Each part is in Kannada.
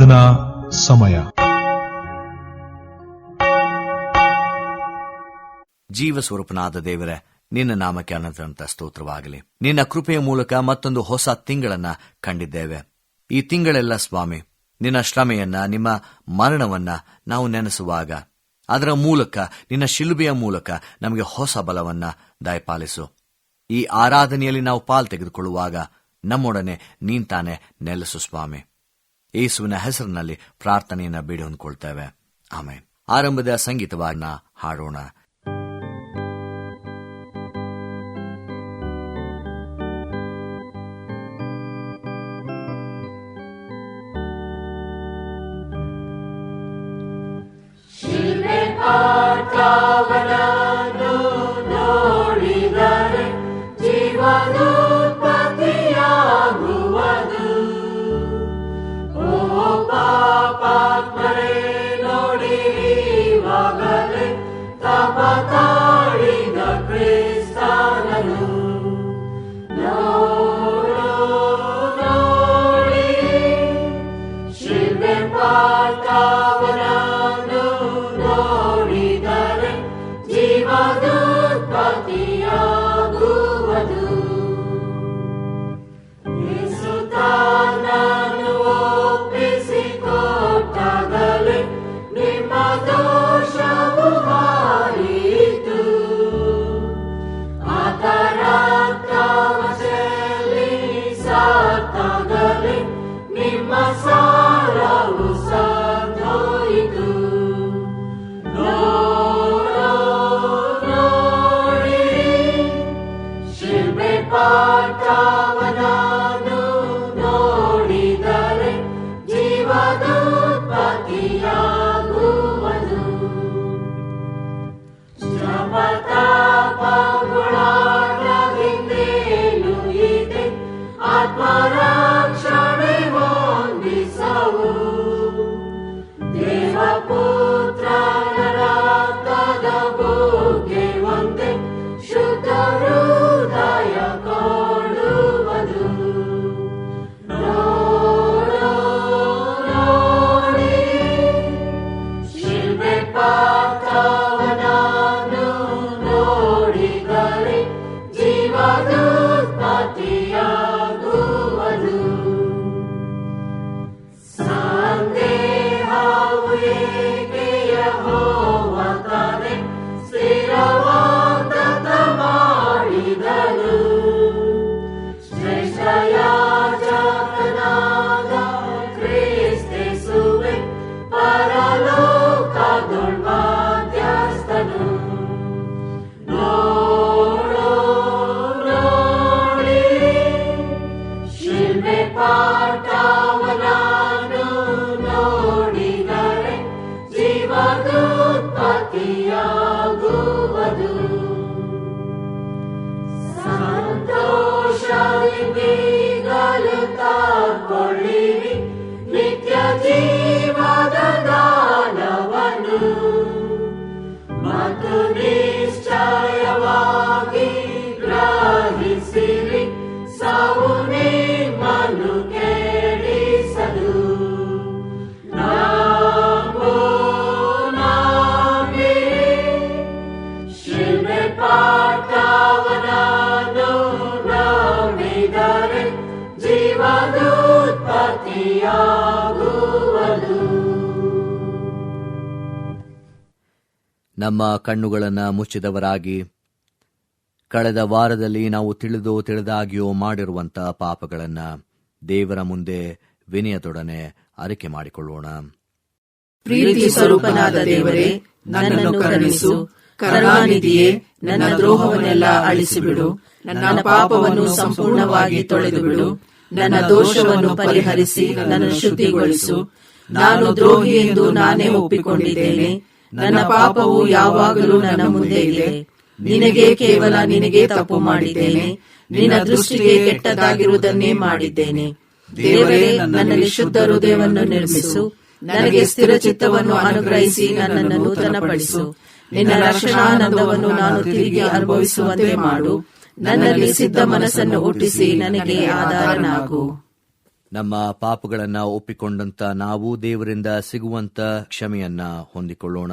ಆರಾಧನಾ ಸಮಯ. ಜೀವ ಸ್ವರೂಪನಾದ ದೇವರೇ, ನಿನ್ನ ನಾಮಕ್ಕೆ ಅನಂತ ಸ್ತೋತ್ರವಾಗಲಿ. ನಿನ್ನ ಕೃಪೆಯ ಮೂಲಕ ಮತ್ತೊಂದು ಹೊಸ ತಿಂಗಳನ್ನ ಕಂಡಿದ್ದೇವೆ. ಈ ತಿಂಗಳೆಲ್ಲ ಸ್ವಾಮಿ, ನಿನ್ನ ಶ್ರಮೆಯನ್ನ, ನಿಮ್ಮ ಮರಣವನ್ನ ನಾವು ನೆನೆಸುವಾಗ ಅದರ ಮೂಲಕ, ನಿನ್ನ ಶಿಲುಬೆಯ ಮೂಲಕ ನಮಗೆ ಹೊಸ ಬಲವನ್ನ ದಯಪಾಲಿಸು. ಈ ಆರಾಧನೆಯಲ್ಲಿ ನಾವು ಪಾಲು ತೆಗೆದುಕೊಳ್ಳುವಾಗ ನಮ್ಮೊಡನೆ ನೀನ್ತಾನೆ ನೆಲೆಸು ಸ್ವಾಮಿ. ಯೇಸುವಿನ ಹೆಸರಿನಲ್ಲಿ ಪ್ರಾರ್ಥನೆಯನ್ನ ಬೇಡಿ ಹೊಂದ್ಕೊಳ್ತೇವೆ, ಆಮೇನ್. ಆರಂಭದ ಸಂಗೀತವಾಗಿ ಹಾಡೋಣ. ಪಾಠವನನ್ನು ನೋಡಿದರೆ ಜೀವನೋತ್ಪತ್ತಿಯಾಗುವುದು. ಓ ಪಾಪಾತ್ಮರೇ, ನೋಡಿರಿವಾಗಲೇ ತಪ ತಾಳಿದ ಕ್ರಿಸ್ತನನ್ನು. ನೋಡಿ ಶಿಲ್ಬೆ ಪಾಠವನನ್ನು ನೋಡಿದರೆ ಜೀವನೋತ್ಪತ್ತಿಯಾಗುವುದು. ಯೇಸು ತಾನನ್ನು ಒಪ್ಪಿಸಿಕೊಟ್ಟಾಗಲೇ ನಿಮ್ಮ ದೋಷವು ಹಾರಿತು. ಆತನ ರಕ್ತವಶದಲ್ಲಿ ಸತ್ತಾಗಲೇ ನಿಮ್ಮ ಸಾರವು ಸಂದೋಯಿತು. ಶಿಲ್ಬೆ ಪಾಠವನನ್ನು ನೋಡಿದರೆ ಜೀವನೋತ್ಪತ್ತಿಯಾಗುವುದು. ಶ್ರಮತಾಪಗುಳಾಟದಿಂದೇನು ಇದೆ, ಆತ್ಮರಕ್ಷಣೆ ಹೊಂದಿಸವು. ದೇವಪುತ್ರನ ರಕ್ತದ ಬುಗ್ಗೆ ಒಂದೇ ಶುದ್ಧ ಹೃದಯ ಕೊಡುವುದು. ನೋಡಿ ಶಿಲ್ಬೆ ಪಾಠವನನ್ನು ನೋಡಿದರೆ ಜೀವನೋತ್ಪತ್ತಿಯಾಗುವುದು. ಸಂದೇಹವು ಏಕೆ, ಯೆಹೋವನೇ ಸ್ಥಿರವಾದ ಮಾಡಿದನು. ಶ್ರೇಷ್ಠ ಯಾಜಕನಾದ ಕ್ರಿಸ್ತೇಸುವೆ, ಪರಲೋಕದೊಳ್ ಮಧ್ಯಸ್ಥನು. ನೋಡಿ ಶಿಲ್ಬೆ ಪಾಠವನನ್ನು ನೋಡಿದರೆ ಜೀವನೋತ್ಪತ್ತಿಯಾಗುವುದು. ಸಂತೋಷದಿಂದೀಗಲೂ ತಾಳಿರಿ ನಿತ್ಯ ಜೀವದ ದಾನವನ್ನು, ಮತ್ತು ನಿಶ್ಚಯವಾಗಿ ಗ್ರಹಿಸಿರಿ ಸಾವು ನಿಮ್ಮನ್ನು ಕೆಡಿಸದು. ಶಿಲ್ಬೆ ಪಾಠವನನ್ನು ನೋಡಿದರೆ ಜೀವನೋತ್ಪತ್ತಿಯಾಗುವುದು. ನಮ್ಮ ಕಣ್ಣುಗಳನ್ನು ಮುಚ್ಚಿದವರಾಗಿ ಕಳೆದ ವಾರದಲ್ಲಿ ನಾವು ತಿಳಿದೋ ತಿಳಿದಾಗಿಯೋ ಮಾಡಿರುವಂತಹ ಪಾಪಗಳನ್ನು ದೇವರ ಮುಂದೆ ವಿನಯದೊಡನೆ ಅರಿಕೆ ಮಾಡಿಕೊಳ್ಳೋಣ. ಪ್ರೀತಿ ಸ್ವರೂಪನಾದ ದೇವರೇ, ನನ್ನನ್ನು ಕರುಣಿಸು. ಕರುಣಾನಿಧಿಯೇ, ನನ್ನ ದ್ರೋಹವನ್ನೆಲ್ಲ ಅಳಿಸಿಬಿಡು. ನನ್ನ ಪಾಪವನ್ನು ಸಂಪೂರ್ಣವಾಗಿ ತೊಳೆದುಬಿಡು. ನನ್ನ ದೋಷವನ್ನು ಪರಿಹರಿಸಿ ನನ್ನನ್ನು ಶುದ್ಧಿಗೊಳಿಸು. ನಾನು ದ್ರೋಹಿ ಎಂದು ನಾನೇ ಒಪ್ಪಿಕೊಂಡಿದ್ದೇನೆ. ನನ್ನ ಪಾಪವು ಯಾವಾಗಲೂ ನನ್ನ ಮುಂದೆ ಇದೆ. ನಿನಗೆ ತಪ್ಪು ಮಾಡಿದ್ದೇನೆ. ನಿನ್ನ ದೃಷ್ಟಿಗೆ ಕೆಟ್ಟದಾಗಿರುವುದನ್ನೇ ಮಾಡಿದ್ದೇನೆ. ದೇವರೇ, ನನ್ನಲ್ಲಿ ಶುದ್ಧ ಹೃದಯವನ್ನು ನಿರ್ಮಿಸು. ನನಗೆ ಸ್ಥಿರ ಚಿತ್ತವನ್ನು ಅನುಗ್ರಹಿಸಿ ನನ್ನನ್ನು ನೂತನಪಡಿಸು. ನಿನ್ನ ರಕ್ಷಣಾನಂದವನ್ನು ನಾನು ತಿರುಗಿ ಅನುಭವಿಸುವಂತೆ ಮಾಡು. ನನ್ನಲ್ಲಿ ಸಿದ್ಧ ಮನಸ್ಸನ್ನು ಹುಟ್ಟಿಸಿ ನನಗೆ ಆಧಾರನಾಗು. ನಮ್ಮ ಪಾಪಗಳನ್ನ ಒಪ್ಪಿಕೊಂಡಂತ ನಾವು ದೇವರಿಂದ ಸಿಗುವಂತ ಕ್ಷಮೆಯನ್ನ ಹೊಂದಿಕೊಳ್ಳೋಣ.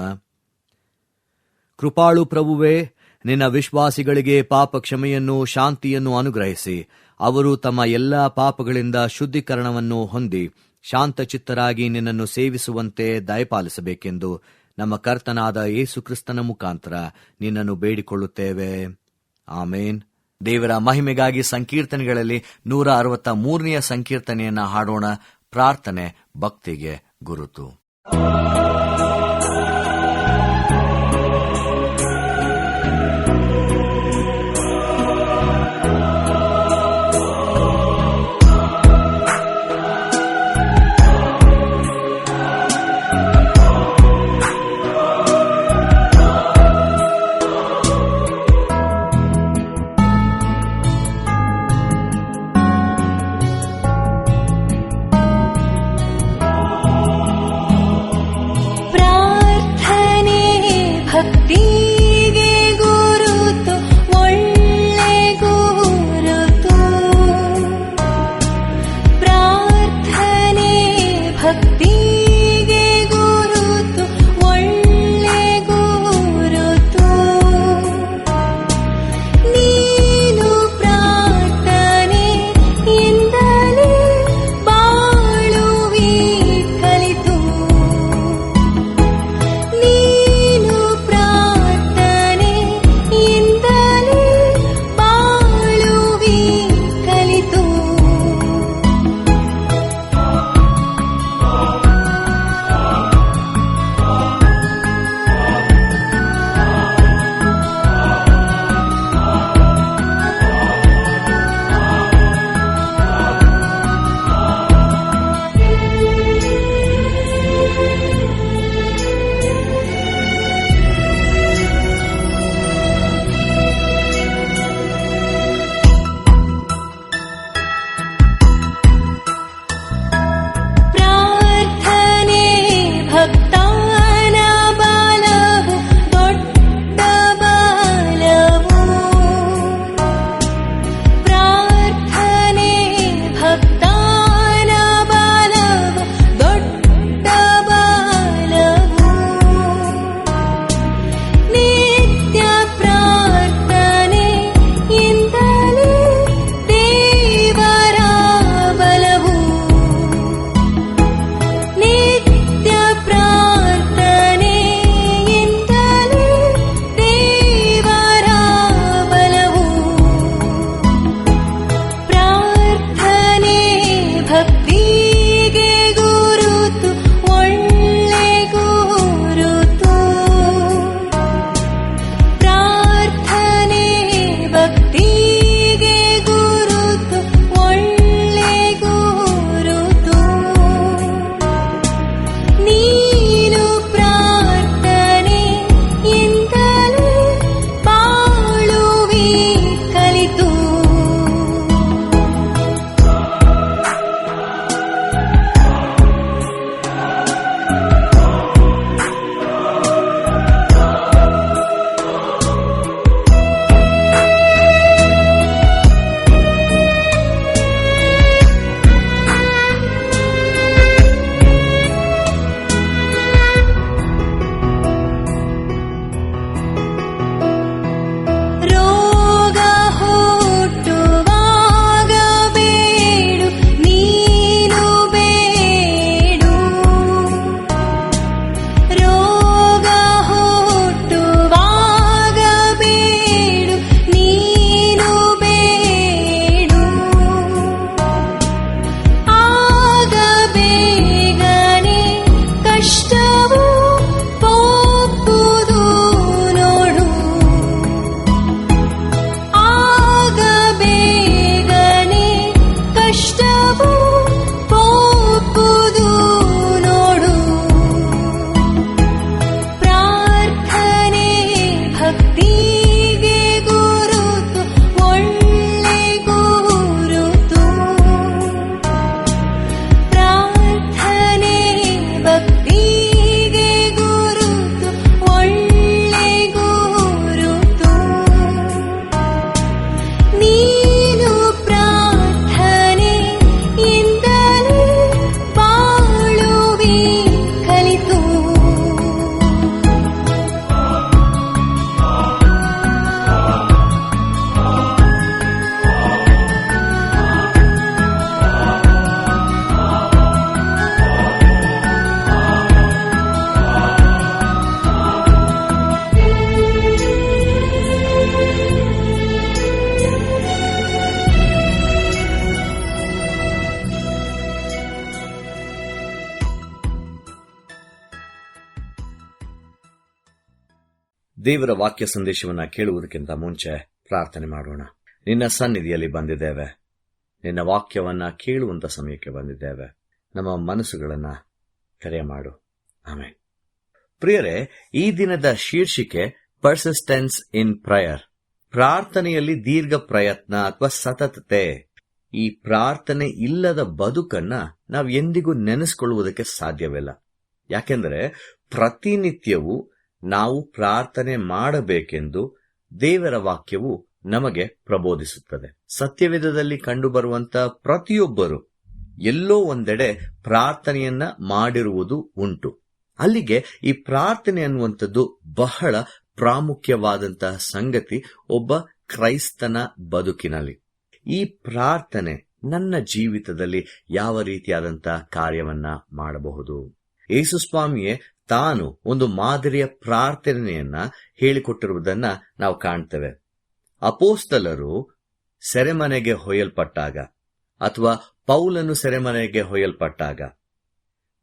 ಕೃಪಾಳು ಪ್ರಭುವೇ, ನಿನ್ನ ವಿಶ್ವಾಸಿಗಳಿಗೆ ಪಾಪ ಕ್ಷಮೆಯನ್ನು, ಶಾಂತಿಯನ್ನು ಅನುಗ್ರಹಿಸಿ ಅವರು ತಮ್ಮ ಎಲ್ಲಾ ಪಾಪಗಳಿಂದ ಶುದ್ಧೀಕರಣವನ್ನು ಹೊಂದಿ ಶಾಂತಚಿತ್ತರಾಗಿ ನಿನ್ನನ್ನು ಸೇವಿಸುವಂತೆ ದಯಪಾಲಿಸಬೇಕೆಂದು ನಮ್ಮ ಕರ್ತನಾದ ಯೇಸು ಕ್ರಿಸ್ತನ ಮುಖಾಂತರ ನಿನ್ನನ್ನು ಬೇಡಿಕೊಳ್ಳುತ್ತೇವೆ. ಆಮೇನ್. ದೇವರ ಮಹಿಮೆಗಾಗಿ ಸಂಕೀರ್ತನೆಗಳಲ್ಲಿ 163ನೇ ಸಂಕೀರ್ತನೆಯನ್ನ ಹಾಡೋಣ. ಪ್ರಾರ್ಥನೆ ಭಕ್ತಿಗೆ ಗುರುತು. ದೇವರ ವಾಕ್ಯ ಸಂದೇಶವನ್ನ ಕೇಳುವುದಕ್ಕಿಂತ ಮುಂಚೆ ಪ್ರಾರ್ಥನೆ ಮಾಡೋಣ. ನಿನ್ನ ಸನ್ನಿಧಿಯಲ್ಲಿ ಬಂದಿದ್ದೇವೆ, ನಿನ್ನ ವಾಕ್ಯವನ್ನ ಕೇಳುವಂತ ಸಮಯಕ್ಕೆ ಬಂದಿದ್ದೇವೆ. ನಮ್ಮ ಮನಸ್ಸುಗಳನ್ನ ತೆರೆ ಮಾಡು. ಆಮೆನ್. ಪ್ರಿಯರೇ, ಈ ದಿನದ ಶೀರ್ಷಿಕೆ ಪರ್ಸಿಸ್ಟೆನ್ಸ್ ಇನ್ ಪ್ರೇಯರ್, ಪ್ರಾರ್ಥನೆಯಲ್ಲಿ ದೀರ್ಘ ಪ್ರಯತ್ನ ಅಥವಾ ಸತತತೆ. ಈ ಪ್ರಾರ್ಥನೆ ಇಲ್ಲದ ಬದುಕನ್ನ ನಾವು ಎಂದಿಗೂ ನೆನೆಸಿಕೊಳ್ಳುವುದಕ್ಕೆ ಸಾಧ್ಯವಿಲ್ಲ. ಯಾಕೆಂದರೆ ಪ್ರತಿನಿತ್ಯವೂ ನಾವು ಪ್ರಾರ್ಥನೆ ಮಾಡಬೇಕೆಂದು ದೇವರ ವಾಕ್ಯವು ನಮಗೆ ಪ್ರಬೋಧಿಸುತ್ತದೆ. ಸತ್ಯವೇದದಲ್ಲಿ ಕಂಡುಬರುವಂತ ಪ್ರತಿಯೊಬ್ಬರು ಎಲ್ಲೋ ಒಂದೆಡೆ ಪ್ರಾರ್ಥನೆಯನ್ನ ಮಾಡಿರುವುದು ಉಂಟು. ಅಲ್ಲಿಗೆ ಈ ಪ್ರಾರ್ಥನೆ ಅನ್ನುವಂಥದ್ದು ಬಹಳ ಪ್ರಾಮುಖ್ಯವಾದಂತಹ ಸಂಗತಿ ಒಬ್ಬ ಕ್ರೈಸ್ತನ ಬದುಕಿನಲ್ಲಿ. ಈ ಪ್ರಾರ್ಥನೆ ನನ್ನ ಜೀವಿತದಲ್ಲಿ ಯಾವ ರೀತಿಯಾದಂತಹ ಕಾರ್ಯವನ್ನ ಮಾಡಬಹುದು? ಯೇಸುಸ್ವಾಮಿಯೇ ತಾನು ಒಂದು ಮಾದರಿಯ ಪ್ರಾರ್ಥನೆಯನ್ನ ಹೇಳಿಕೊಟ್ಟಿರುವುದನ್ನ ನಾವು ಕಾಣ್ತೇವೆ. ಅಪೋಸ್ತಲರು ಸೆರೆಮನೆಗೆ ಹೊಯ್ಯಲ್ಪಟ್ಟಾಗ ಅಥವಾ ಪೌಲನು ಸೆರೆಮನೆಗೆ ಹೊಯ್ಯಲ್ಪಟ್ಟಾಗ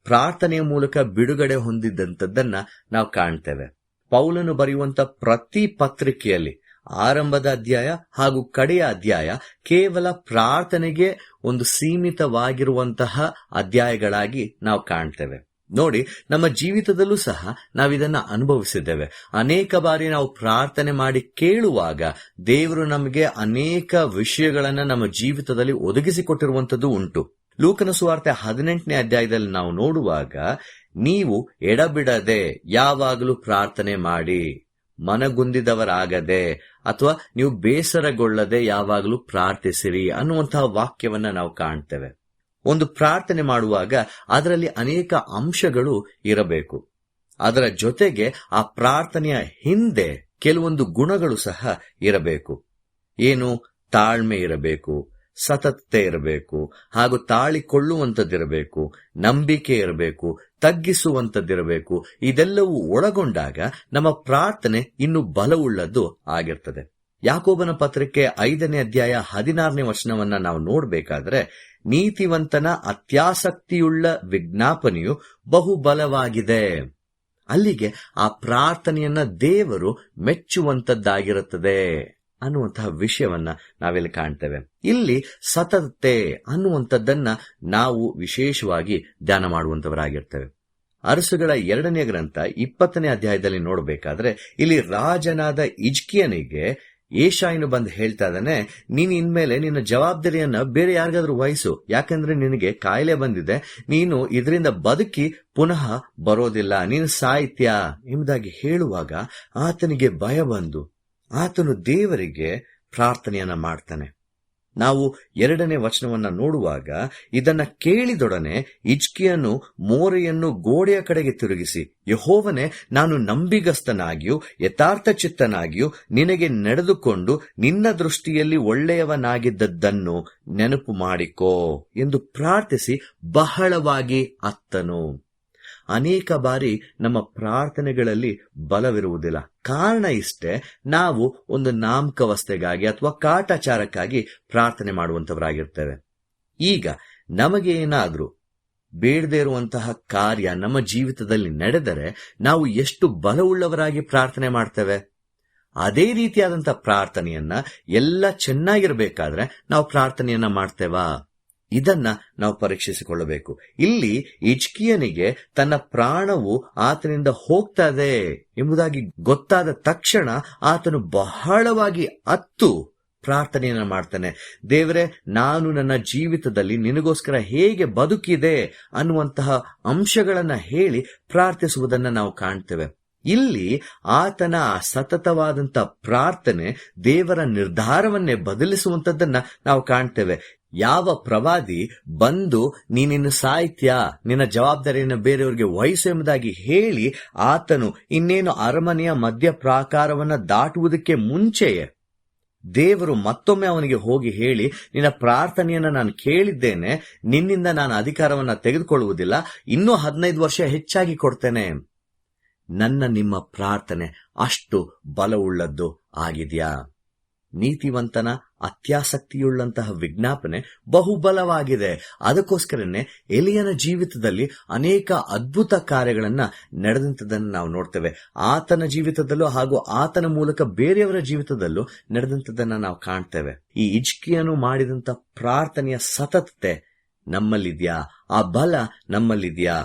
ಪ್ರಾರ್ಥನೆಯ ಮೂಲಕ ಬಿಡುಗಡೆ ಹೊಂದಿದ್ದಂಥದ್ದನ್ನ ನಾವು ಕಾಣ್ತೇವೆ. ಪೌಲನು ಬರೆಯುವಂತ ಪ್ರತಿ ಪತ್ರಿಕೆಯಲ್ಲಿ ಆರಂಭದ ಅಧ್ಯಾಯ ಹಾಗೂ ಕಡೆಯ ಅಧ್ಯಾಯ ಕೇವಲ ಪ್ರಾರ್ಥನೆಗೆ ಒಂದು ಸೀಮಿತವಾಗಿರುವಂತಹ ಅಧ್ಯಾಯಗಳಾಗಿ ನಾವು ಕಾಣ್ತೇವೆ. ನೋಡಿ, ನಮ್ಮ ಜೀವಿತದಲ್ಲೂ ಸಹ ನಾವಿದನ್ನ ಅನುಭವಿಸಿದ್ದೇವೆ. ಅನೇಕ ಬಾರಿ ನಾವು ಪ್ರಾರ್ಥನೆ ಮಾಡಿ ಕೇಳುವಾಗ ದೇವರು ನಮಗೆ ಅನೇಕ ವಿಷಯಗಳನ್ನ ನಮ್ಮ ಜೀವಿತದಲ್ಲಿ ಒದಗಿಸಿಕೊಟ್ಟಿರುವಂತದ್ದು ಉಂಟು. ಲೂಕನ ಸುವಾರ್ತೆ 18ನೇ ಅಧ್ಯಾಯದಲ್ಲಿ ನಾವು ನೋಡುವಾಗ, ನೀವು ಎಡಬಿಡದೆ ಯಾವಾಗಲೂ ಪ್ರಾರ್ಥನೆ ಮಾಡಿ, ಮನಗುಂದಿದವರಾಗದೆ ಅಥವಾ ನೀವು ಬೇಸರಗೊಳ್ಳದೆ ಯಾವಾಗಲೂ ಪ್ರಾರ್ಥಿಸಿರಿ ಅನ್ನುವಂತಹ ವಾಕ್ಯವನ್ನ ನಾವು ಕಾಣ್ತೇವೆ. ಒಂದು ಪ್ರಾರ್ಥನೆ ಮಾಡುವಾಗ ಅದರಲ್ಲಿ ಅನೇಕ ಅಂಶಗಳು ಇರಬೇಕು. ಅದರ ಜೊತೆಗೆ ಆ ಪ್ರಾರ್ಥನೆಯ ಹಿಂದೆ ಕೆಲವೊಂದು ಗುಣಗಳು ಸಹ ಇರಬೇಕು. ಏನು? ತಾಳ್ಮೆ ಇರಬೇಕು, ಸತತತೆ ಇರಬೇಕು, ಹಾಗೂ ತಾಳಿಕೊಳ್ಳುವಂಥದ್ದಿರಬೇಕು, ನಂಬಿಕೆ ಇರಬೇಕು, ತಗ್ಗಿಸುವಂಥದ್ದಿರಬೇಕು. ಇದೆಲ್ಲವೂ ಒಳಗೊಂಡಾಗ ನಮ್ಮ ಪ್ರಾರ್ಥನೆ ಇನ್ನು ಬಲವುಳ್ಳದ್ದು ಆಗಿರ್ತದೆ. ಯಾಕೋಬನ ಪತ್ರಿಕೆ 5ನೇ ಅಧ್ಯಾಯ 16ನೇ ವಚನವನ್ನ ನಾವು ನೋಡಬೇಕಾದ್ರೆ, ನೀತಿವಂತನ ಅತ್ಯಾಸಕ್ತಿಯುಳ್ಳ ವಿಜ್ಞಾಪನೆಯು ಬಹುಬಲವಾಗಿದೆ. ಅಲ್ಲಿಗೆ ಆ ಪ್ರಾರ್ಥನೆಯನ್ನ ದೇವರು ಮೆಚ್ಚುವಂತದ್ದಾಗಿರುತ್ತದೆ ಅನ್ನುವಂತಹ ವಿಷಯವನ್ನ ನಾವಿಲ್ಲಿ ಕಾಣ್ತೇವೆ. ಇಲ್ಲಿ ಸತತತೆ ಅನ್ನುವಂಥದ್ದನ್ನ ನಾವು ವಿಶೇಷವಾಗಿ ಧ್ಯಾನ ಮಾಡುವಂತವರಾಗಿರ್ತೇವೆ. ಅರಸುಗಳ 2ನೇ ಗ್ರಂಥ 20ನೇ ಅಧ್ಯಾಯದಲ್ಲಿ ನೋಡಬೇಕಾದ್ರೆ, ಇಲ್ಲಿ ರಾಜನಾದ ಹಿಜ್ಕೀಯನಿಗೆ ಏಷಾಯನು ಬಂದು ಹೇಳ್ತಾ ಇದ್ದಾನೆ, ನೀನು ಇನ್ಮೇಲೆ ನಿನ್ನ ಜವಾಬ್ದಾರಿಯನ್ನ ಬೇರೆ ಯಾರಿಗಾದ್ರೂ ವಹಿಸು, ಯಾಕಂದ್ರೆ ನಿನಗೆ ಕಾಯಿಲೆ ಬಂದಿದೆ, ನೀನು ಇದರಿಂದ ಬದುಕಿ ಪುನಃ ಬರೋದಿಲ್ಲ, ನೀನು ಸಾಹಿತ್ಯ ಎಂಬುದಾಗಿ ಹೇಳುವಾಗ ಆತನಿಗೆ ಭಯ ಬಂದು ಆತನು ದೇವರಿಗೆ ಪ್ರಾರ್ಥನೆಯನ್ನ ಮಾಡ್ತಾನೆ. ನಾವು 2ನೇ ವಚನವನ್ನ ನೋಡುವಾಗ, ಇದನ್ನ ಕೇಳಿದೊಡನೆ ಹಿಜ್ಕೀಯನು ಮೋರೆಯನ್ನು ಗೋಡೆಯ ಕಡೆಗೆ ತಿರುಗಿಸಿ, ಯೆಹೋವನೇ, ನಾನು ನಂಬಿಗಸ್ತನಾಗಿಯೂ ಯಥಾರ್ಥ ಚಿತ್ತನಾಗಿಯೂ ನಿನಗೆ ನಡೆದುಕೊಂಡು ನಿನ್ನ ದೃಷ್ಟಿಯಲ್ಲಿ ಒಳ್ಳೆಯವನಾಗಿದ್ದದ್ದನ್ನು ನೆನಪು ಮಾಡಿಕೋ ಎಂದು ಪ್ರಾರ್ಥಿಸಿ ಬಹಳವಾಗಿ ಅತ್ತನು. ಅನೇಕ ಬಾರಿ ನಮ್ಮ ಪ್ರಾರ್ಥನೆಗಳಲ್ಲಿ ಬಲವಿರುವುದಿಲ್ಲ. ಕಾರಣ ಇಷ್ಟೇ, ನಾವು ಒಂದು ನಾಮಕಾವಸ್ಥೆಗಾಗಿ ಅಥವಾ ಕಾಟಾಚಾರಕ್ಕಾಗಿ ಪ್ರಾರ್ಥನೆ ಮಾಡುವಂತವರಾಗಿರ್ತೇವೆ. ಈಗ ನಮಗೆ ಏನಾದ್ರೂ ಬೇಡದೇ ಇರುವಂತಹ ಕಾರ್ಯ ನಮ್ಮ ಜೀವಿತದಲ್ಲಿ ನಡೆದರೆ ನಾವು ಎಷ್ಟು ಬಲವುಳ್ಳವರಾಗಿ ಪ್ರಾರ್ಥನೆ ಮಾಡ್ತೇವೆ. ಅದೇ ರೀತಿಯಾದಂತಹ ಪ್ರಾರ್ಥನೆಯನ್ನ ಎಲ್ಲ ಚೆನ್ನಾಗಿರ್ಬೇಕಾದ್ರೆ ನಾವು ಪ್ರಾರ್ಥನೆಯನ್ನ ಮಾಡ್ತೇವಾ? ಇದನ್ನ ನಾವು ಪರೀಕ್ಷಿಸಿಕೊಳ್ಳಬೇಕು. ಇಲ್ಲಿ ಹಿಜ್ಕೀಯನಿಗೆ ತನ್ನ ಪ್ರಾಣವು ಆತನಿಂದ ಹೋಗ್ತದೆ ಎಂಬುದಾಗಿ ಗೊತ್ತಾದ ತಕ್ಷಣ ಆತನು ಬಹಳವಾಗಿ ಅತ್ತು ಪ್ರಾರ್ಥನೆಯನ್ನ ಮಾಡ್ತಾನೆ. ದೇವರೇ, ನಾನು ನನ್ನ ಜೀವಿತದಲ್ಲಿ ನಿನಗೋಸ್ಕರ ಹೇಗೆ ಬದುಕಿದೆ ಅನ್ನುವಂತಹ ಅಂಶಗಳನ್ನ ಹೇಳಿ ಪ್ರಾರ್ಥಿಸುವುದನ್ನ ನಾವು ಕಾಣ್ತೇವೆ. ಇಲ್ಲಿ ಆತನ ಸತತವಾದಂತ ಪ್ರಾರ್ಥನೆ ದೇವರ ನಿರ್ಧಾರವನ್ನೇ ಬದಲಿಸುವಂತದ್ದನ್ನ ನಾವು ಕಾಣ್ತೇವೆ. ಯಾವ ಪ್ರವಾದಿ ಬಂದು ನೀನಿನ್ನು ಸಾಹಿತ್ಯ, ನಿನ್ನ ಜವಾಬ್ದಾರಿಯನ್ನು ಬೇರೆಯವರಿಗೆ ವಹಿಸು ಎಂಬುದಾಗಿ ಹೇಳಿ ಆತನು ಇನ್ನೇನು ಅರಮನೆಯ ಮಧ್ಯ ಪ್ರಾಕಾರವನ್ನ ದಾಟುವುದಕ್ಕೆ ಮುಂಚೆಯೇ ದೇವರು ಮತ್ತೊಮ್ಮೆ ಅವನಿಗೆ ಹೋಗಿ ಹೇಳಿ, ನಿನ್ನ ಪ್ರಾರ್ಥನೆಯನ್ನ ನಾನು ಕೇಳಿದ್ದೇನೆ, ನಿನ್ನಿಂದ ನಾನು ಅಧಿಕಾರವನ್ನ ತೆಗೆದುಕೊಳ್ಳುವುದಿಲ್ಲ, ಇನ್ನೂ 15 ವರ್ಷ ಹೆಚ್ಚಾಗಿ ಕೊಡ್ತೇನೆ. ನನ್ನ ನಿಮ್ಮ ಪ್ರಾರ್ಥನೆ ಅಷ್ಟು ಬಲವುಳ್ಳದ್ದು ಆಗಿದೆಯಾ? ನೀತಿವಂತನ ಅತ್ಯಾಸಕ್ತಿಯುಳ್ಳಂತಹ ವಿಜ್ಞಾಪನೆ ಬಹುಬಲವಾಗಿದೆ. ಅದಕ್ಕೋಸ್ಕರನೇ ಎಲಿಯನ ಜೀವಿತದಲ್ಲಿ ಅನೇಕ ಅದ್ಭುತ ಕಾರ್ಯಗಳನ್ನ ನಡೆದಂತದನ್ನು ನಾವು ನೋಡ್ತೇವೆ. ಆತನ ಜೀವಿತದಲ್ಲೂ ಹಾಗೂ ಆತನ ಮೂಲಕ ಬೇರೆಯವರ ಜೀವಿತದಲ್ಲೂ ನಡೆದಂತದನ್ನ ನಾವು ಕಾಣ್ತೇವೆ. ಈ ಹಿಜ್ಕೀಯನು ಮಾಡಿದಂತ ಪ್ರಾರ್ಥನೆಯ ಸತತತೆ ನಮ್ಮಲ್ಲಿದ್ಯಾ? ಆ ಬಲ ನಮ್ಮಲ್ಲಿದ್ಯಾ?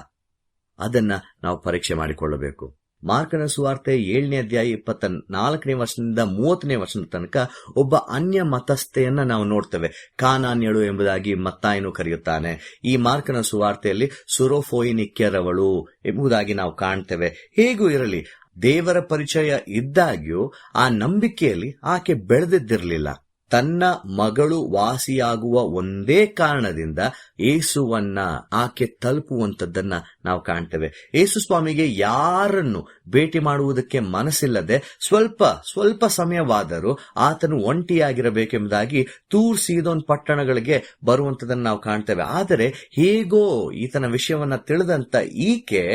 ಅದನ್ನ ನಾವು ಪರೀಕ್ಷೆ ಮಾಡಿಕೊಳ್ಳಬೇಕು. ಮಾರ್ಕನ ಸುವಾರ್ತೆ 7ನೇ ಅಧ್ಯಾಯ 24ನೇ ವರ್ಷದಿಂದ 30ನೇ ವರ್ಷದ ತನಕ ಒಬ್ಬ ಅನ್ಯ ಮತಸ್ಥೆಯನ್ನ ನಾವು ನೋಡ್ತೇವೆ. ಕಾನಾನ್ಯಳು ಎಂಬುದಾಗಿ ಮತ್ತಾಯನು ಕರೆಯುತ್ತಾನೆ. ಈ ಮಾರ್ಕನ ಸುವಾರ್ತೆಯಲ್ಲಿ ಸುರೋಫೋಯಿನಿಕ್ಯರವಳು ಎಂಬುದಾಗಿ ನಾವು ಕಾಣ್ತೇವೆ. ಹೇಗೂ ಇರಲಿ, ದೇವರ ಪರಿಚಯ ಇದ್ದಾಗ್ಯೂ ಆ ನಂಬಿಕೆಯಲ್ಲಿ ಆಕೆ ಬೆಳೆದಿದ್ದಿರಲಿಲ್ಲ. ತನ್ನ ಮಗಳು ವಾಸಿಯಾಗುವ ಒಂದೇ ಕಾರಣದಿಂದ ಯೇಸುವನ್ನ ಆಕೆ ತಲುಪುವಂತದ್ದನ್ನ ನಾವು ಕಾಣ್ತೇವೆ. ಯೇಸು ಸ್ವಾಮಿಗೆ ಯಾರನ್ನು ಭೇಟಿ ಮಾಡುವುದಕ್ಕೆ ಮನಸ್ಸಿಲ್ಲದೆ ಸ್ವಲ್ಪ ಸಮಯವಾದರೂ ಆತನು ಒಂಟಿಯಾಗಿರಬೇಕೆಂಬುದಾಗಿ ತೂರ್ ಸೀದೋನ್ ಪಟ್ಟಣಗಳಿಗೆ ಬರುವಂತದನ್ನು ನಾವು ಕಾಣ್ತೇವೆ. ಆದರೆ ಹೇಗೋ ಈತನ ವಿಷಯವನ್ನ ತಿಳಿದಂತ ಈಕೆ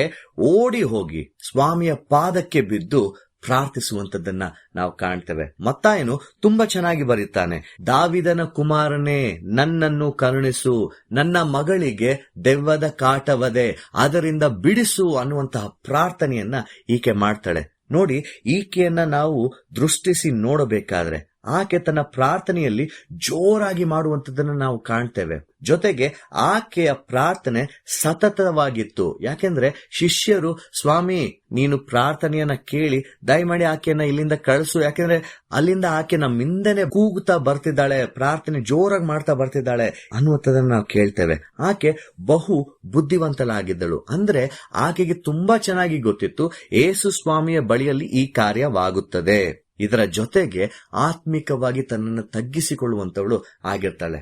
ಓಡಿ ಹೋಗಿ ಸ್ವಾಮಿಯ ಪಾದಕ್ಕೆ ಬಿದ್ದು ಪ್ರಾರ್ಥಿಸುವಂತದ್ದನ್ನ ನಾವು ಕಾಣ್ತೇವೆ. ಮತ್ತಾಯನು ತುಂಬಾ ಚೆನ್ನಾಗಿ ಬರೀತಾನೆ, ದಾವಿದನ ಕುಮಾರನೇ ನನ್ನನ್ನು ಕರುಣಿಸು, ನನ್ನ ಮಗಳಿಗೆ ದೆವ್ವದ ಕಾಟವದೆ, ಅದರಿಂದ ಬಿಡಿಸು ಅನ್ನುವಂತಹ ಪ್ರಾರ್ಥನೆಯನ್ನ ಈಕೆ ಮಾಡ್ತಾಳೆ. ನೋಡಿ, ಈಕೆಯನ್ನ ನಾವು ದೃಷ್ಟಿಸಿ ನೋಡಬೇಕಾದ್ರೆ ಆಕೆ ತನ್ನ ಪ್ರಾರ್ಥನೆಯಲ್ಲಿ ಜೋರಾಗಿ ಮಾಡುವಂತದ್ದನ್ನು ನಾವು ಕಾಣ್ತೇವೆ. ಜೊತೆಗೆ ಆಕೆಯ ಪ್ರಾರ್ಥನೆ ಸತತವಾಗಿತ್ತು. ಯಾಕೆಂದ್ರೆ ಶಿಷ್ಯರು, ಸ್ವಾಮಿ ನೀನು ಪ್ರಾರ್ಥನೆಯನ್ನ ಕೇಳಿ ದಯಮಾಡಿ ಆಕೆಯನ್ನ ಇಲ್ಲಿಂದ ಕಳಿಸು, ಯಾಕೆಂದ್ರೆ ಅಲ್ಲಿಂದ ಆಕೆ ನಮ್ಮಿಂದನೇ ಕೂಗುತ್ತಾ ಬರ್ತಿದ್ದಾಳೆ, ಪ್ರಾರ್ಥನೆ ಜೋರಾಗಿ ಮಾಡ್ತಾ ಬರ್ತಿದ್ದಾಳೆ ಅನ್ನುವಂಥದ್ದನ್ನು ನಾವು ಕೇಳ್ತೇವೆ. ಆಕೆ ಬಹು ಬುದ್ಧಿವಂತಲಾಗಿದ್ದಳು. ಅಂದ್ರೆ ಆಕೆಗೆ ತುಂಬಾ ಚೆನ್ನಾಗಿ ಗೊತ್ತಿತ್ತು ಯೇಸು ಸ್ವಾಮಿಯ ಬಳಿಯಲ್ಲಿ ಈ ಕಾರ್ಯವಾಗುತ್ತದೆ. ಇದರ ಜೊತೆಗೆ ಆತ್ಮಿಕವಾಗಿ ತನ್ನನ್ನು ತಗ್ಗಿಸಿಕೊಳ್ಳುವಂತವಳು ಆಗಿರ್ತಾಳೆ.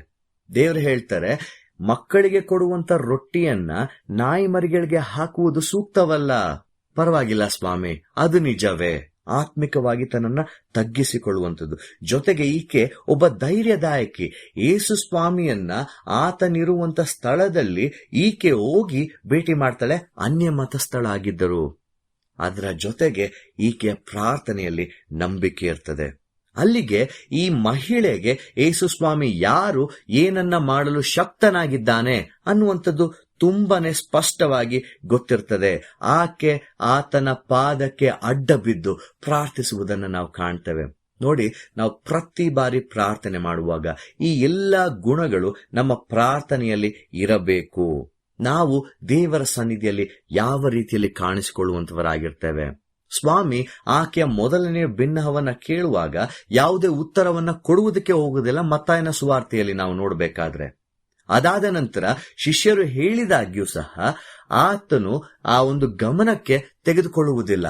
ದೇವರು ಹೇಳ್ತಾರೆ, ಮಕ್ಕಳಿಗೆ ಕೊಡುವಂತ ರೊಟ್ಟಿಯನ್ನ ನಾಯಿ ಮರಿಗಳಿಗೆ ಹಾಕುವುದು ಸೂಕ್ತವಲ್ಲ. ಪರವಾಗಿಲ್ಲ ಸ್ವಾಮಿ, ಅದು ನಿಜವೇ. ಆತ್ಮಿಕವಾಗಿ ತನ್ನನ್ನ ತಗ್ಗಿಸಿಕೊಳ್ಳುವಂಥದ್ದು. ಜೊತೆಗೆ ಈಕೆ ಒಬ್ಬ ಧೈರ್ಯದಾಯಕಿ. ಯೇಸು ಸ್ವಾಮಿಯನ್ನ ಆತನಿರುವಂತ ಸ್ಥಳದಲ್ಲಿ ಈಕೆ ಹೋಗಿ ಭೇಟಿ ಮಾಡ್ತಾಳೆ. ಅನ್ಯ ಮತಸ್ಥಳಾಗಿದ್ದರು. ಅದರ ಜೊತೆಗೆ ಈಕೆಯ ಪ್ರಾರ್ಥನೆಯಲ್ಲಿ ನಂಬಿಕೆ ಇರ್ತದೆ. ಅಲ್ಲಿಗೆ ಈ ಮಹಿಳೆಗೆ ಯೇಸು ಸ್ವಾಮಿ ಯಾರು, ಏನನ್ನ ಮಾಡಲು ಶಕ್ತನಾಗಿದ್ದಾನೆ ಅನ್ನುವಂಥದ್ದು ತುಂಬಾನೇ ಸ್ಪಷ್ಟವಾಗಿ ಗೊತ್ತಿರ್ತದೆ. ಆಕೆ ಆತನ ಪಾದಕ್ಕೆ ಅಡ್ಡ ಬಿದ್ದು ಪ್ರಾರ್ಥಿಸುವುದನ್ನು ನಾವು ಕಾಣ್ತೇವೆ. ನೋಡಿ, ನಾವು ಪ್ರತಿ ಬಾರಿ ಪ್ರಾರ್ಥನೆ ಮಾಡುವಾಗ ಈ ಎಲ್ಲಾ ಗುಣಗಳು ನಮ್ಮ ಪ್ರಾರ್ಥನೆಯಲ್ಲಿ ಇರಬೇಕು. ನಾವು ದೇವರ ಸನ್ನಿಧಿಯಲ್ಲಿ ಯಾವ ರೀತಿಯಲ್ಲಿ ಕಾಣಿಸಿಕೊಳ್ಳುವಂತವರಾಗಿರ್ತೇವೆ. ಸ್ವಾಮಿ ಆಕೆಯ ಮೊದಲನೆಯ ಬಿನ್ನಹವನ್ನ ಕೇಳುವಾಗ ಯಾವುದೇ ಉತ್ತರವನ್ನ ಕೊಡುವುದಕ್ಕೆ ಹೋಗುವುದಿಲ್ಲ. ಮತ್ತಾಯನ ಸುವಾರ್ತೆಯಲ್ಲಿ ನಾವು ನೋಡಬೇಕಾದ್ರೆ, ಅದಾದ ನಂತರ ಶಿಷ್ಯರು ಹೇಳಿದಾಗ್ಯೂ ಸಹ ಆತನು ಆ ಒಂದು ಗಮನಕ್ಕೆ ತೆಗೆದುಕೊಳ್ಳುವುದಿಲ್ಲ.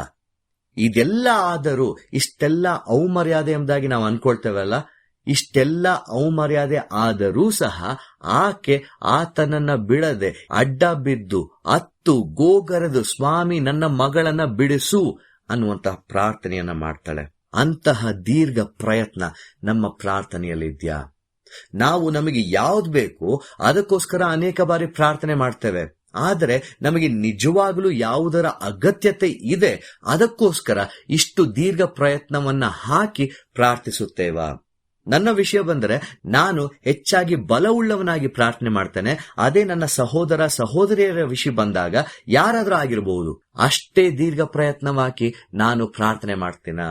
ಇದೆಲ್ಲ ಆದರೂ ಇಷ್ಟೆಲ್ಲ ಅವಮರ್ಯಾದೆ ಎಂಬುದಾಗಿ ನಾವು ಅನ್ಕೊಳ್ತೇವಲ್ಲ, ಇಷ್ಟೆಲ್ಲ ಅವಮರ್ಯಾದೆ ಆದರೂ ಸಹ ಆಕೆ ಆತನನ್ನ ಬಿಡದೆ ಅಡ್ಡ ಬಿದ್ದು ಅತ್ತು ಗೋಗರೆದು, ಸ್ವಾಮಿ ನನ್ನ ಮಗಳನ್ನ ಬಿಡಿಸು ಅನ್ನುವಂತಹ ಪ್ರಾರ್ಥನೆಯನ್ನ ಮಾಡ್ತಾಳೆ. ಅಂತಹ ದೀರ್ಘ ಪ್ರಯತ್ನ ನಮ್ಮ ಪ್ರಾರ್ಥನೆಯಲ್ಲಿದ್ಯಾ? ನಾವು ನಮಗೆ ಯಾವ್ದು ಬೇಕು ಅದಕ್ಕೋಸ್ಕರ ಅನೇಕ ಬಾರಿ ಪ್ರಾರ್ಥನೆ ಮಾಡ್ತೇವೆ. ಆದರೆ ನಮಗೆ ನಿಜವಾಗಲೂ ಯಾವುದರ ಅಗತ್ಯತೆ ಇದೆ ಅದಕ್ಕೋಸ್ಕರ ಇಷ್ಟು ದೀರ್ಘ ಪ್ರಯತ್ನವನ್ನ ಹಾಕಿ ಪ್ರಾರ್ಥಿಸುತ್ತೇವಾ? ನನ್ನ ವಿಷಯ ಬಂದರೆ ನಾನು ಹೆಚ್ಚಾಗಿ ಬಲವುಳ್ಳವನಾಗಿ ಪ್ರಾರ್ಥನೆ ಮಾಡ್ತೇನೆ. ಅದೇ ನನ್ನ ಸಹೋದರ ಸಹೋದರಿಯರ ವಿಷಯ ಬಂದಾಗ ಯಾರಾದ್ರೂ ಆಗಿರಬಹುದು, ಅಷ್ಟೇ ದೀರ್ಘ ಪ್ರಯತ್ನವಾಗಿ ನಾನು ಪ್ರಾರ್ಥನೆ ಮಾಡ್ತೀನ.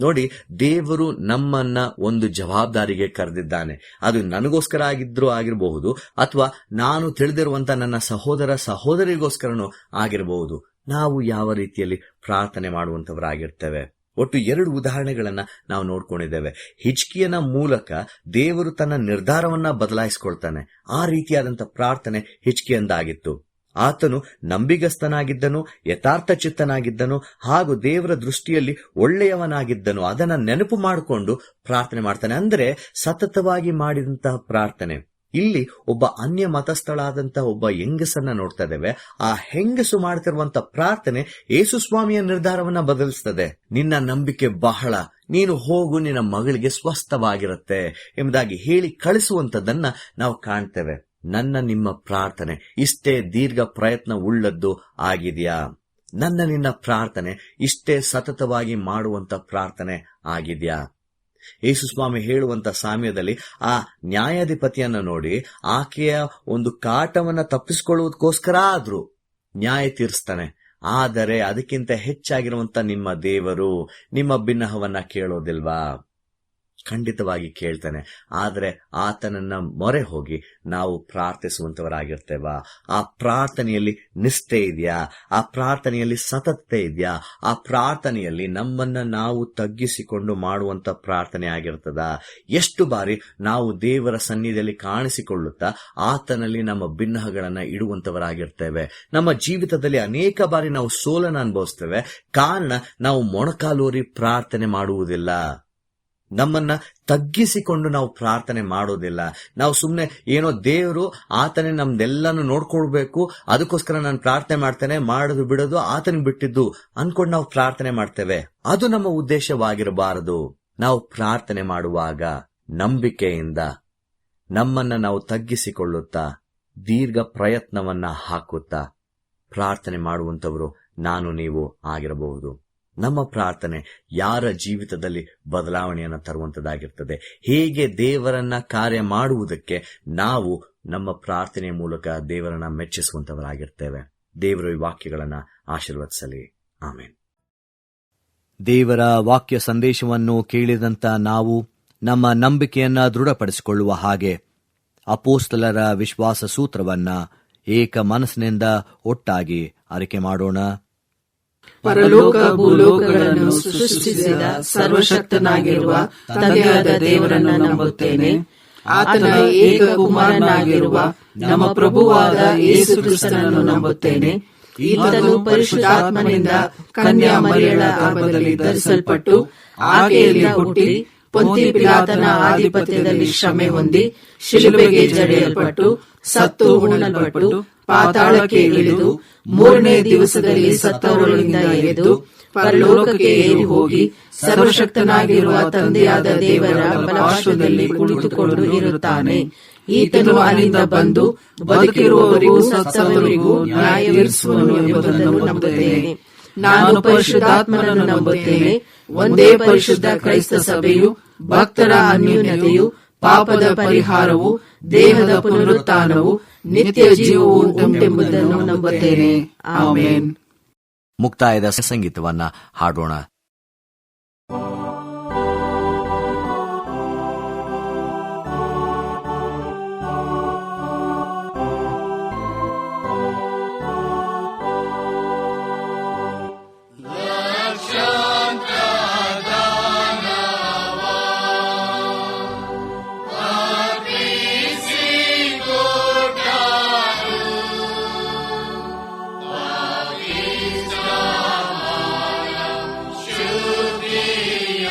ನೋಡಿ, ದೇವರು ನಮ್ಮನ್ನ ಒಂದು ಜವಾಬ್ದಾರಿಗೆ ಕರೆದಿದ್ದಾನೆ. ಅದು ನನಗೋಸ್ಕರ ಆಗಿರಬಹುದು, ಅಥವಾ ನಾನು ತಿಳಿದಿರುವಂತ ನನ್ನ ಸಹೋದರ ಸಹೋದರಿಗೋಸ್ಕರನೂ ಆಗಿರಬಹುದು. ನಾವು ಯಾವ ರೀತಿಯಲ್ಲಿ ಪ್ರಾರ್ಥನೆ ಮಾಡುವಂತವರಾಗಿರ್ತೇವೆ? ಒಟ್ಟು 2 ಉದಾಹರಣೆಗಳನ್ನ ನಾವು ನೋಡ್ಕೊಂಡಿದ್ದೇವೆ. ಹಿಜ್ಕೀಯನ ಮೂಲಕ ದೇವರು ತನ್ನ ನಿರ್ಧಾರವನ್ನ ಬದಲಾಯಿಸಿಕೊಳ್ತಾನೆ. ಆ ರೀತಿಯಾದಂಥ ಪ್ರಾರ್ಥನೆ ಹಿಜ್ಕೀಯಂದಾಗಿತ್ತು. ಆತನು ನಂಬಿಗಸ್ತನಾಗಿದ್ದನು, ಯಥಾರ್ಥ ಚಿತ್ತನಾಗಿದ್ದನು, ಹಾಗೂ ದೇವರ ದೃಷ್ಟಿಯಲ್ಲಿ ಒಳ್ಳೆಯವನಾಗಿದ್ದನು. ಅದನ್ನ ನೆನಪು ಮಾಡಿಕೊಂಡು ಪ್ರಾರ್ಥನೆ ಮಾಡ್ತಾನೆ. ಅಂದ್ರೆ ಸತತವಾಗಿ ಮಾಡಿದಂತಹ ಪ್ರಾರ್ಥನೆ. ಇಲ್ಲಿ ಒಬ್ಬ ಅನ್ಯ ಮತಸ್ಥಳಾದಂತಹ ಒಬ್ಬ ಹೆಂಗಸನ್ನ ನೋಡ್ತಾ ಇದ್ದೇವೆ. ಆ ಹೆಂಗಸು ಮಾಡ್ತಿರುವಂತ ಪ್ರಾರ್ಥನೆ ಯೇಸು ಸ್ವಾಮಿಯ ನಿರ್ಧಾರವನ್ನ ಬದಲಿಸ್ತದೆ. ನಿನ್ನ ನಂಬಿಕೆ ಬಹಳ, ನೀನು ಹೋಗು, ನಿನ್ನ ಮಗಳಿಗೆ ಸ್ವಸ್ಥವಾಗಿರುತ್ತೆ ಎಂಬುದಾಗಿ ಹೇಳಿ ಕಳಿಸುವಂತದನ್ನ ನಾವು ಕಾಣ್ತೇವೆ. ನನ್ನ ನಿಮ್ಮ ಪ್ರಾರ್ಥನೆ ಇಷ್ಟೇ ದೀರ್ಘ ಪ್ರಯತ್ನ ಉಳ್ಳದ್ದು ಆಗಿದೆಯಾ? ನನ್ನ ನಿನ್ನ ಪ್ರಾರ್ಥನೆ ಇಷ್ಟೇ ಸತತವಾಗಿ ಮಾಡುವಂತ ಪ್ರಾರ್ಥನೆ ಆಗಿದೆಯಾ? ಯೇಸುಸ್ವಾಮಿ ಹೇಳುವಂತ ಸಮಯದಲ್ಲಿ ಆ ನ್ಯಾಯಾಧಿಪತಿಯನ್ನ ನೋಡಿ ಆಕೆಯ ಒಂದು ಕಾಟವನ್ನ ತಪ್ಪಿಸಿಕೊಳ್ಳುವುದಕ್ಕೋಸ್ಕರ ಆದ್ರೂ ನ್ಯಾಯ ತೀರಿಸ್ತಾನೆ. ಆದರೆ ಅದಕ್ಕಿಂತ ಹೆಚ್ಚಾಗಿರುವಂತ ನಿಮ್ಮ ದೇವರು ನಿಮ್ಮ ಬಿನ್ನಹವನ್ನ ಕೇಳೋದಿಲ್ವಾ? ಖಂಡಿತವಾಗಿ ಕೇಳ್ತಾನೆ. ಆದರೆ ಆತನನ್ನ ಮೊರೆ ಹೋಗಿ ನಾವು ಪ್ರಾರ್ಥಿಸುವಂತವರಾಗಿರ್ತೇವಾ? ಆ ಪ್ರಾರ್ಥನೆಯಲ್ಲಿ ನಿಷ್ಠೆ ಇದೆಯಾ? ಆ ಪ್ರಾರ್ಥನೆಯಲ್ಲಿ ಸತತತೆ ಇದೆಯಾ? ಆ ಪ್ರಾರ್ಥನೆಯಲ್ಲಿ ನಮ್ಮನ್ನ ನಾವು ತಗ್ಗಿಸಿಕೊಂಡು ಮಾಡುವಂತ ಪ್ರಾರ್ಥನೆ ಆಗಿರ್ತದ? ಎಷ್ಟು ಬಾರಿ ನಾವು ದೇವರ ಸನ್ನಿಧಿಯಲ್ಲಿ ಕಾಣಿಸಿಕೊಳ್ಳುತ್ತಾ ಆತನಲ್ಲಿ ನಮ್ಮ ಬಿನ್ನಹಗಳನ್ನ ಇಡುವಂತವರಾಗಿರ್ತೇವೆ. ನಮ್ಮ ಜೀವಿತದಲ್ಲಿ ಅನೇಕ ಬಾರಿ ನಾವು ಸೋಲನ್ನು ಅನುಭವಿಸ್ತೇವೆ. ಕಾರಣ ನಾವು ಮೊಣಕಾಲೂರಿ ಪ್ರಾರ್ಥನೆ ಮಾಡುವುದಿಲ್ಲ. ನಮ್ಮನ್ನ ತಗ್ಗಿಸಿಕೊಂಡು ನಾವು ಪ್ರಾರ್ಥನೆ ಮಾಡೋದಿಲ್ಲ. ನಾವು ಸುಮ್ಮನೆ ಏನೋ ದೇವರು ಆತನೇ ನಮ್ದೆಲ್ಲಾನು ನೋಡ್ಕೊಳ್ಬೇಕು, ಅದಕ್ಕೋಸ್ಕರ ನಾನು ಪ್ರಾರ್ಥನೆ ಮಾಡ್ತೇನೆ, ಮಾಡೋದು ಬಿಡೋದು ಆತನಿಗೆ ಬಿಟ್ಟಿದ್ದು ಅನ್ಕೊಂಡು ನಾವು ಪ್ರಾರ್ಥನೆ ಮಾಡ್ತೇವೆ. ಅದು ನಮ್ಮ ಉದ್ದೇಶವಾಗಿರಬಾರದು. ನಾವು ಪ್ರಾರ್ಥನೆ ಮಾಡುವಾಗ ನಂಬಿಕೆಯಿಂದ ನಮ್ಮನ್ನ ನಾವು ತಗ್ಗಿಸಿಕೊಳ್ಳುತ್ತಾ ದೀರ್ಘ ಪ್ರಯತ್ನವನ್ನ ಹಾಕುತ್ತಾ ಪ್ರಾರ್ಥನೆ ಮಾಡುವಂತವರು ನಾನು ನೀವು ಆಗಿರಬಹುದು. ನಮ್ಮ ಪ್ರಾರ್ಥನೆ ಯಾರ ಜೀವಿತದಲ್ಲಿ ಬದಲಾವಣೆಯನ್ನು ತರುವಂತದ್ದಾಗಿರ್ತದೆ. ಹೇಗೆ ದೇವರನ್ನ ಕಾರ್ಯ ಮಾಡುವುದಕ್ಕೆ ನಾವು ನಮ್ಮ ಪ್ರಾರ್ಥನೆಯ ಮೂಲಕ ದೇವರನ್ನ ಮೆಚ್ಚಿಸುವಂತವರಾಗಿರ್ತೇವೆ. ದೇವರು ಈ ವಾಕ್ಯಗಳನ್ನ ಆಶೀರ್ವದಿಸಲಿ. ಆಮೇನ್. ದೇವರ ವಾಕ್ಯ ಸಂದೇಶವನ್ನು ಕೇಳಿದಂತ ನಾವು ನಮ್ಮ ನಂಬಿಕೆಯನ್ನ ದೃಢಪಡಿಸಿಕೊಳ್ಳುವ ಹಾಗೆ ಅಪೋಸ್ತಲರ ವಿಶ್ವಾಸ ಸೂತ್ರವನ್ನ ಏಕ ಮನಸ್ಸಿನಿಂದ ಒಟ್ಟಾಗಿ ಅರಿಕೆ ಮಾಡೋಣ. ಪರಲೋಕ ಭೂಲೋಕಗಳನ್ನು ಸೃಷ್ಟಿಸಿದ ಸರ್ವಶಕ್ತನಾಗಿರುವ ತಂದೆಯಾದ ದೇವರನ್ನು ನಂಬುತ್ತೇನೆ. ಆತನ ಏಕ ಕುಮಾರನಾಗಿರುವ ನಮ್ಮ ಪ್ರಭುವಾದ ಯೇಸು ಕ್ರಿಸ್ತನನ್ನು ನಂಬುತ್ತೇನೆ. ಈತನು ಪರಿಶುದ್ಧಾತ್ಮನಿಂದ ಕನ್ಯಾ ಮರಿಯಳ ಗರ್ಭದಲ್ಲಿ ಧರಿಸಲ್ಪಟ್ಟು ಆಕೆಯಲ್ಲಿ ಹುಟ್ಟಿ ಪೊಂತಿ ಪಿಲಾತನ ಆಧಿಪತ್ಯದಲ್ಲಿ ಶ್ರಮೆ ಹೊಂದಿ ಶಿಲುಬೆಗೆ ಜಡಿಯಲ್ಪಟ್ಟು ಸತ್ತು ಹೂಣಲ್ಪಟ್ಟು ಪಾತಾಳಕ್ಕೆ ಇಳಿದು ಮೂರನೇ ದಿವಸದಲ್ಲಿ ಸತ್ತವರೊಳಗಿಂದ ಎದ್ದು ಪರಲೋಕಕ್ಕೆ ಏರಿ ಹೋಗಿ ಸರ್ವಶಕ್ತನಾಗಿರುವ ತಂದೆಯಾದ ದೇವರ ಬಲಪಾರ್ಶ್ವದಲ್ಲಿ ಕುಳಿತುಕೊಂಡು ಇರುತ್ತಾನೆ. ಈತನು ಅಲ್ಲಿಂದ ಬಂದು ಬದುಕಿರುವವರಿಗೂ ಸತ್ತವರಿಗೂ ನ್ಯಾಯ ತೀರಿಸುವನು ಎಂಬುದನ್ನು ನಂಬುತ್ತೇನೆ. ನಾನು ಪರಿಶುದ್ಧಾತ್ಮನನ್ನು ನಂಬುತ್ತೇನೆ. ಒಂದೇ ಪರಿಶುದ್ಧ ಕ್ರೈಸ್ತ ಸಭೆಯು, ಭಕ್ತರ ಅನ್ಯೋನ್ಯತೆಯು, ಪಾಪದ ಪರಿಹಾರವು, ದೇಹದ ಪುನರುತ್ಥಾನವು, ನಿತ್ಯ ಜೀವವು ಉಂಟೆಂಬುದನ್ನು ನಂಬುತ್ತೇನೆ. ಆಮೇನ್. ಮುಕ್ತಾಯದ ಸಂಗೀತವನ್ನ ಹಾಡೋಣ. Shubhi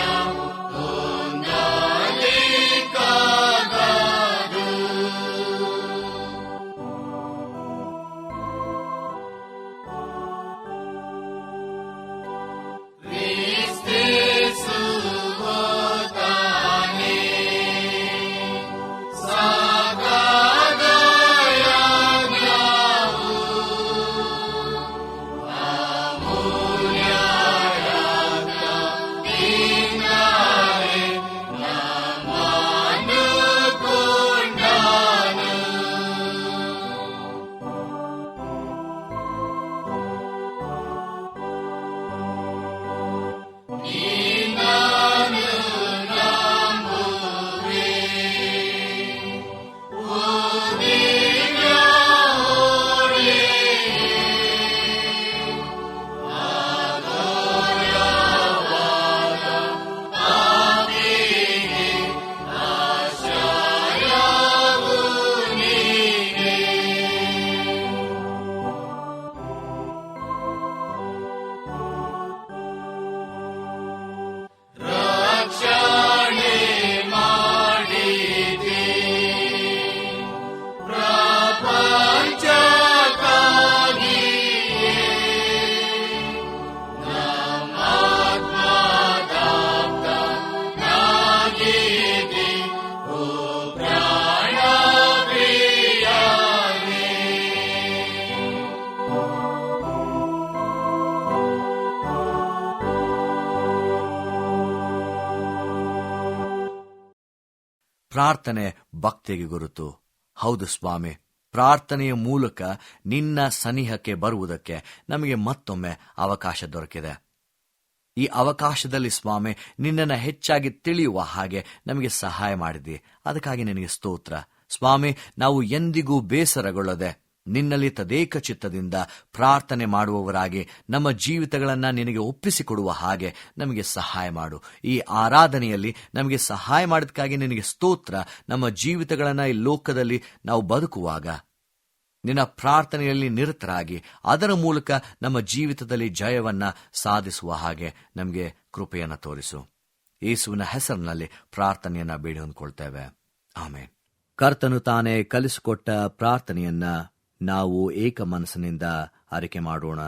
ಪ್ರಾರ್ಥನೆ ಭಕ್ತಿಗೆ ಗುರುತು. ಹೌದು ಸ್ವಾಮಿ, ಪ್ರಾರ್ಥನೆಯ ಮೂಲಕ ನಿನ್ನ ಸನಿಹಕ್ಕೆ ಬರುವುದಕ್ಕೆ ನಮಗೆ ಮತ್ತೊಮ್ಮೆ ಅವಕಾಶ ದೊರಕಿದೆ. ಈ ಅವಕಾಶದಲ್ಲಿ ಸ್ವಾಮಿ, ನಿನ್ನನ್ನು ಹೆಚ್ಚಾಗಿ ತಿಳಿಯುವ ಹಾಗೆ ನಮಗೆ ಸಹಾಯ ಮಾಡಿದಿ. ಅದಕ್ಕಾಗಿ ನಿನಗೆ ಸ್ತೋತ್ರ ಸ್ವಾಮಿ. ನಾವು ಎಂದಿಗೂ ಬೇಸರಗೊಳ್ಳದೆ ನಿನ್ನಲ್ಲಿ ತದೇಕ ಚಿತ್ತದಿಂದ ಪ್ರಾರ್ಥನೆ ಮಾಡುವವರಾಗಿ ನಮ್ಮ ಜೀವಿತಗಳನ್ನು ನಿನಗೆ ಒಪ್ಪಿಸಿಕೊಡುವ ಹಾಗೆ ನಮಗೆ ಸಹಾಯ ಮಾಡು. ಈ ಆರಾಧನೆಯಲ್ಲಿ ನಮಗೆ ಸಹಾಯ ಮಾಡಿದಕ್ಕಾಗಿ ನಿನಗೆ ಸ್ತೋತ್ರ. ನಮ್ಮ ಜೀವಿತಗಳನ್ನು ಈ ಲೋಕದಲ್ಲಿ ನಾವು ಬದುಕುವಾಗ ನಿನ್ನ ಪ್ರಾರ್ಥನೆಯಲ್ಲಿ ನಿರತರಾಗಿ ಅದರ ಮೂಲಕ ನಮ್ಮ ಜೀವಿತದಲ್ಲಿ ಜಯವನ್ನ ಸಾಧಿಸುವ ಹಾಗೆ ನಮಗೆ ಕೃಪೆಯನ್ನು ತೋರಿಸು. ಯೇಸುವಿನ ಹೆಸರಿನಲ್ಲಿ ಪ್ರಾರ್ಥನೆಯನ್ನ ಬೇಡಿ ಹೊಂದ್ಕೊಳ್ತೇವೆ, ಆಮೇನ್. ಕರ್ತನು ತಾನೇ ಕಲಿಸಿಕೊಟ್ಟ ಪ್ರಾರ್ಥನೆಯನ್ನ ನಾವು ಏಕ ಮನಸ್ಸಿನಿಂದ ಅರಿಕೆ ಮಾಡೋಣ.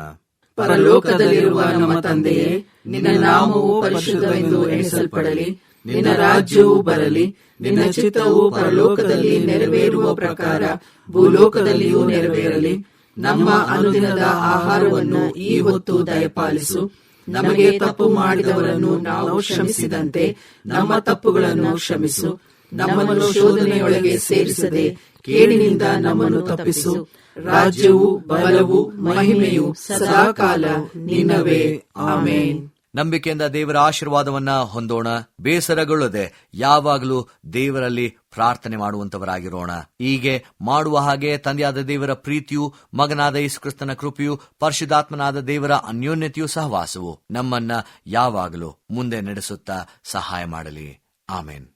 ಪರಲೋಕದಲ್ಲಿರುವ ನಮ್ಮ ತಂದೆಯೇ, ನಿನ್ನ ನಾಮವು ಪರಿಶುದ್ಧವೆಂದು ಎಣಿಸಲ್ಪಡಲಿ. ನಿನ್ನ ರಾಜ್ಯವು ಬರಲಿ. ನಿನ್ನ ಚಿತ್ತವು ಪರಲೋಕದಲ್ಲಿ ನೆರವೇರುವ ಪ್ರಕಾರ ಭೂಲೋಕದಲ್ಲಿಯೂ ನೆರವೇರಲಿ. ನಮ್ಮ ಅನುದಿನದ ಆಹಾರವನ್ನು ಈ ಹೊತ್ತು ದಯಪಾಲಿಸು. ನಮಗೆ ತಪ್ಪು ಮಾಡಿದವರನ್ನು ನಾವು ಕ್ಷಮಿಸಿದಂತೆ ನಮ್ಮ ತಪ್ಪುಗಳನ್ನು ಕ್ಷಮಿಸು. ನಮ್ಮನ್ನು ಶೋಧನೆಯೊಳಗೆ ಸೇರಿಸದೆ ಕೇಡಿನಿಂದ ನಮ್ಮನ್ನು ತಪ್ಪಿಸು. ರಾಜ್ಯವು, ಬಲವು, ಮಹಿಮೆಯು ಸದಾಕಾಲ ನಿನ್ನವೇ, ಆಮೇನ್. ನಂಬಿಕೆಯಿಂದ ದೇವರ ಆಶೀರ್ವಾದವನ್ನ ಹೊಂದೋಣ. ಬೇಸರಗೊಳ್ಳದೆ ಯಾವಾಗಲೂ ದೇವರಲ್ಲಿ ಪ್ರಾರ್ಥನೆ ಮಾಡುವಂತವರಾಗಿರೋಣ. ಹೀಗೆ ಮಾಡುವ ಹಾಗೆ ತಂದೆಯಾದ ದೇವರ ಪ್ರೀತಿಯು, ಮಗನಾದ ಯೇಸು ಕ್ರಿಸ್ತನ ಕೃಪೆಯು, ಪರಿಶುದ್ಧಾತ್ಮನಾದ ದೇವರ ಅನ್ಯೋನ್ಯತೆಯೂ ಸಹವಾಸವು ನಮ್ಮನ್ನ ಯಾವಾಗಲೂ ಮುಂದೆ ನಡೆಸುತ್ತಾ ಸಹಾಯ ಮಾಡಲಿ. ಆಮೇನ್.